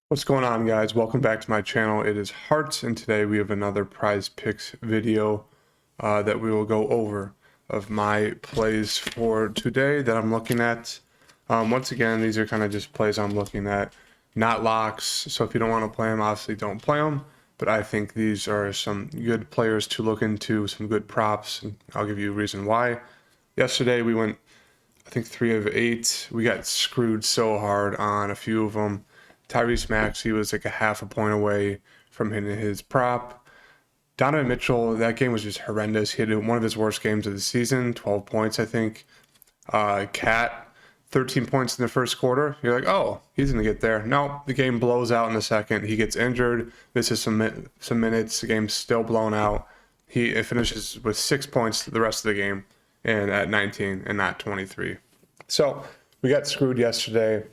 What's going on, guys? Welcome back to my channel. It is Hearts, and today we have another prize picks video that we will go over of my plays for today that I'm looking at. Once again, these are kind of just plays I'm looking at, not locks. So if you don't want to play them, obviously don't play them. But I think these are some good players to look into, some good props, and I'll give you a reason why. Yesterday we went, I think 3 of 8. We got screwed so hard on a few of them. Tyrese Maxey was like a half a point away from hitting his prop. Donovan Mitchell, that game was just horrendous. He had one of his worst games of the season, 12 points, I think. Cat, 13 points in the first quarter. You're like, oh, he's going to get there. No, the game blows out in the second. He gets injured, misses some minutes. The game's still blown out. He finishes with 6 points the rest of the game and at 19 and not 23. So we got screwed yesterday.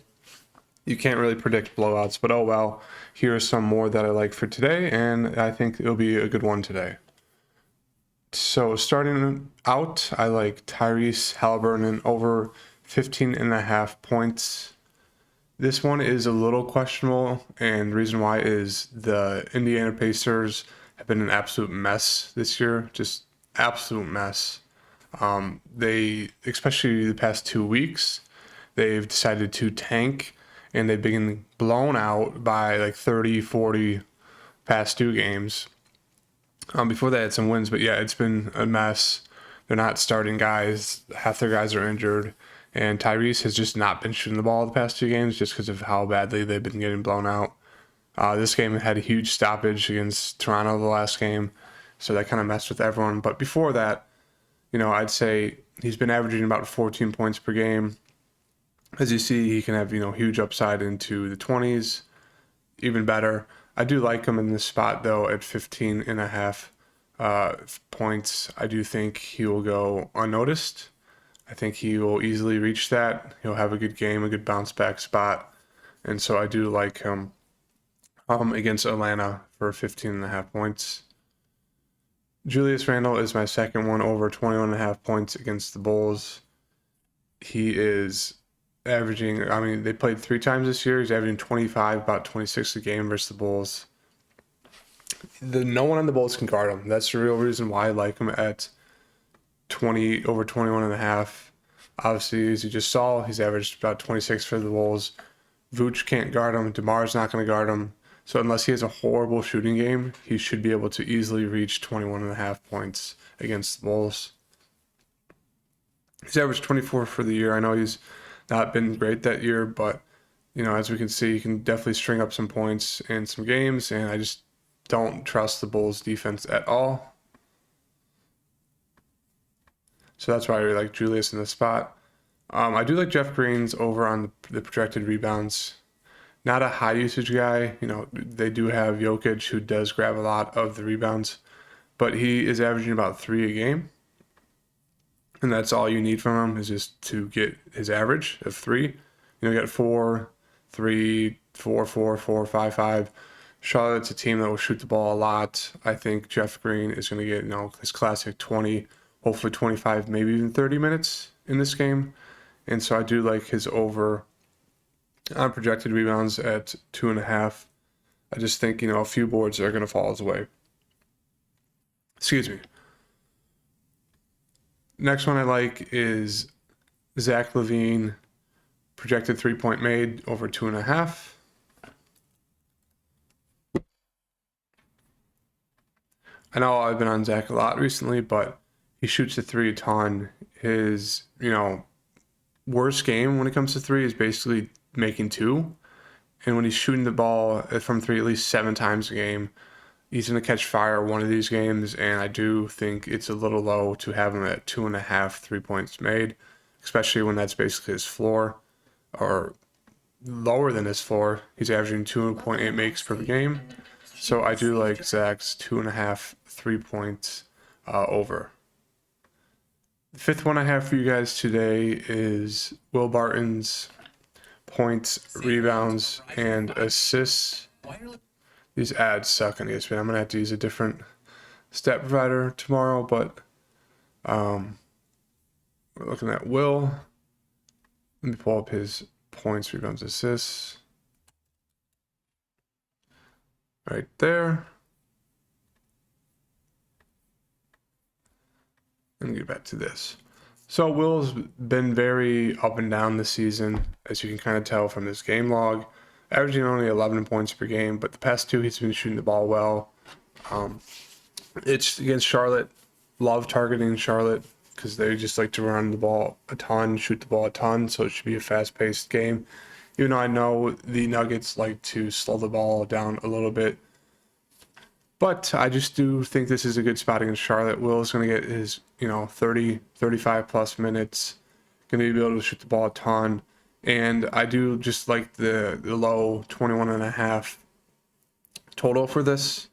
You can't really predict blowouts, but oh well. Here are some more that I like for today, and I think it'll be a good one today. So starting out, I like Tyrese Halliburton over 15.5 points. This one is a little questionable, and the reason why is the Indiana Pacers have been an absolute mess this year, just absolute mess. They, especially the past 2 weeks, they've decided to tank, and they've been blown out by like 30, 40 past 2 games. Before they had some wins, but yeah, it's been a mess. They're not starting guys. Half their guys are injured. And Tyrese has just not been shooting the ball the past 2 games just because of how badly they've been getting blown out. This game had a huge stoppage against Toronto the last game, so that kind of messed with everyone. But before that, I'd say he's been averaging about 14 points per game. As you see, he can have, huge upside into the 20s, even better. I do like him in this spot, though, at 15.5 points. I do think he will go unnoticed. I think he will easily reach that. He'll have a good game, a good bounce back spot. And so I do like him against Atlanta for 15.5 points. Julius Randle is my second one over 21.5 points against the Bulls. He is averaging, they played 3 times this year. He's averaging 25, about 26 a game versus the Bulls. No one on the Bulls can guard him. That's the real reason why I like him at 20 over 21.5. Obviously, as you just saw, he's averaged about 26 for the Bulls. Vooch can't guard him. DeMar's not going to guard him. So unless he has a horrible shooting game, he should be able to easily reach 21.5 points against the Bulls. He's averaged 24 for the year. I know he's not been great that year, but as we can see, he can definitely string up some points in some games, and I just don't trust the Bulls defense at all. So that's why I really like Julius in this spot. I do like Jeff Green's over on the projected rebounds. Not a high usage guy. They do have Jokic, who does grab a lot of the rebounds, but he is averaging about 3 a game. And that's all you need from him, is just to get his average of 3. You got 4, 3, 4, 4, 4, 5, 5. Charlotte's a team that will shoot the ball a lot. I think Jeff Green is going to get, his classic 20, hopefully 25, maybe even 30 minutes in this game. And so I do like his over on projected rebounds at 2.5. I just think, a few boards are going to fall his way. Excuse me. Next one I like is Zach LaVine, projected 3-point made over 2.5. I know I've been on Zach a lot recently, but he shoots the 3 a ton. His, worst game when it comes to 3 is basically making 2. And when he's shooting the ball from 3 at least 7 times a game, he's going to catch fire one of these games, and I do think it's a little low to have him at 2.5 3 points made, especially when that's basically his floor, or lower than his floor. He's averaging 2.8 makes per game. So I do like Zach's 2.5 3 points over. The fifth one I have for you guys today is Will Barton's points, rebounds, and assists. These ads suck on ESPN. I'm going to have to use a different stat provider tomorrow, but we're looking at Will. Let me pull up his points, rebounds, assists. right there. And get back to this. So Will's been very up and down this season, as you can kind of tell from this game log, averaging only 11 points per game, but the past two he's been shooting the ball well. It's against Charlotte. Love targeting Charlotte because they just like to run the ball a ton, shoot the ball a ton, so it should be a fast-paced game. Even though I know the Nuggets like to slow the ball down a little bit, but I just do think this is a good spot against Charlotte. Will is going to get his, 30, 35 plus minutes. Going to be able to shoot the ball a ton. And I do just like the low 21.5 total for this,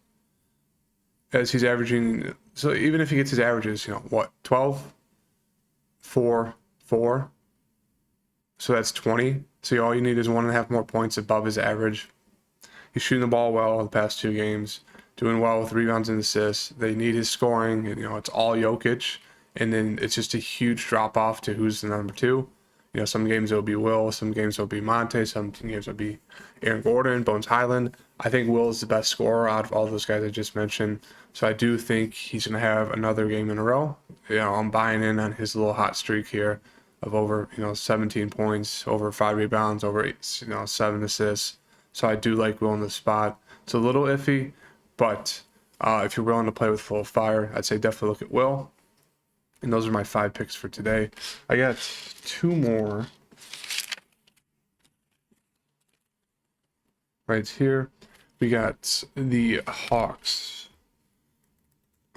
as he's averaging. So even if he gets his averages, 12, 4, 4. So that's 20. So all you need is 1.5 more points above his average. He's shooting the ball well the past two games, doing well with rebounds and assists. They need his scoring, and it's all Jokic, and then it's just a huge drop off to who's the number two. Some games it'll be Will, some games it'll be Monte, some games it'll be Aaron Gordon, Bones Highland. I think Will is the best scorer out of all those guys I just mentioned. So I do think he's going to have another game in a row. I'm buying in on his little hot streak here of over, 17 points, over 5 rebounds, over 8, 7 assists. So I do like Will in the spot. It's a little iffy, but if you're willing to play with full fire, I'd say definitely look at Will. And those are my 5 picks for today. I got 2 more right here. We got the Hawks,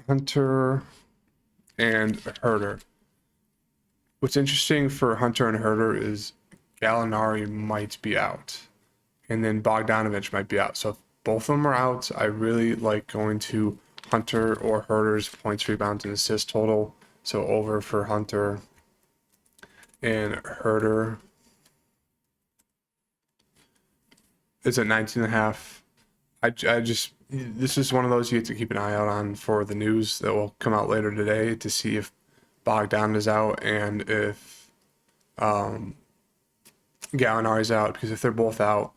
Hunter and Herter. What's interesting for Hunter and Herter is Gallinari might be out, and then Bogdanovich might be out. So if both of them are out, I really like going to Hunter or Herter's points, rebounds, and assist total. So over for Hunter and Herter is at 19.5. I just, this is one of those you have to keep an eye out on for the news that will come out later today to see if Bogdan is out and if Gallinari is out, because if they're both out,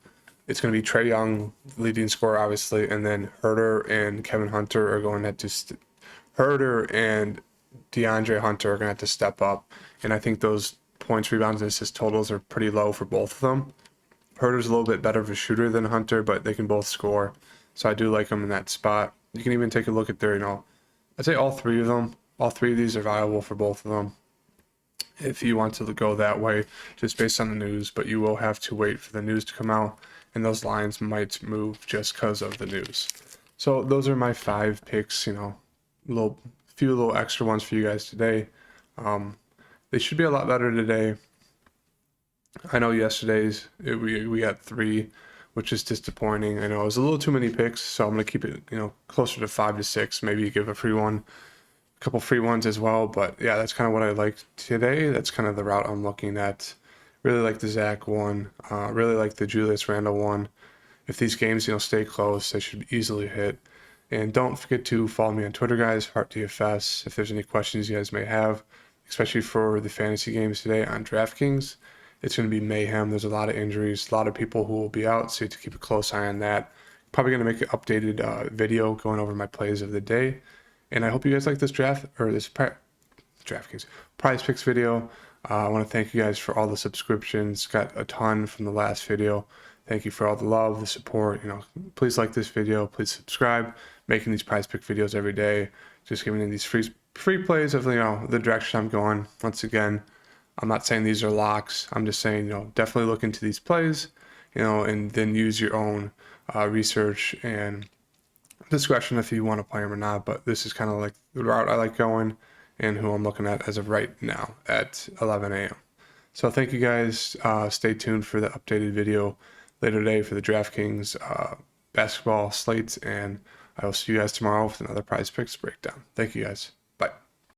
it's going to be Trae Young, leading scorer, obviously, and then Herter and Kevin Hunter are going to have to Herter and DeAndre Hunter are going to have to step up, and I think those points, rebounds, and assist totals are pretty low for both of them. Herter's a little bit better of a shooter than Hunter, but they can both score, so I do like them in that spot. You can even take a look at their, I'd say all 3 of them. All 3 of these are viable for both of them if you want to go that way, just based on the news, but you will have to wait for the news to come out, and those lines might move just because of the news. So those are my 5 picks, few little extra ones for you guys today. They should be a lot better today. I know yesterday's we got 3, which is disappointing. I know it was a little too many picks, so I'm gonna keep it closer to 5 to 6. Maybe give a free one, a couple free ones as well. But yeah, that's kind of what I like today. That's kind of the route I'm looking at. Really like the Zach one. Really like the Julius Randle one. If these games stay close, they should easily hit. And don't forget to follow me on Twitter, guys, HeartDFS, if there's any questions you guys may have, especially for the fantasy games today on DraftKings. It's going to be mayhem. There's a lot of injuries, a lot of people who will be out, so you have to keep a close eye on that. Probably going to make an updated video going over my plays of the day. And I hope you guys like this DraftKings Prizepicks video. I want to thank you guys for all the subscriptions. Got a ton from the last video. Thank you for all the love, the support. Please like this video. Please subscribe. Making these Prizepick videos every day. Just giving you these free plays of the direction I'm going. Once again, I'm not saying these are locks. I'm just saying definitely look into these plays, and then use your own research and discretion if you want to play them or not. But this is kind of like the route I like going, and who I'm looking at as of right now at 11 a.m. So thank you guys. Stay tuned for the updated video later today for the DraftKings basketball slates, and I will see you guys tomorrow with another Prize Picks breakdown. Thank you guys.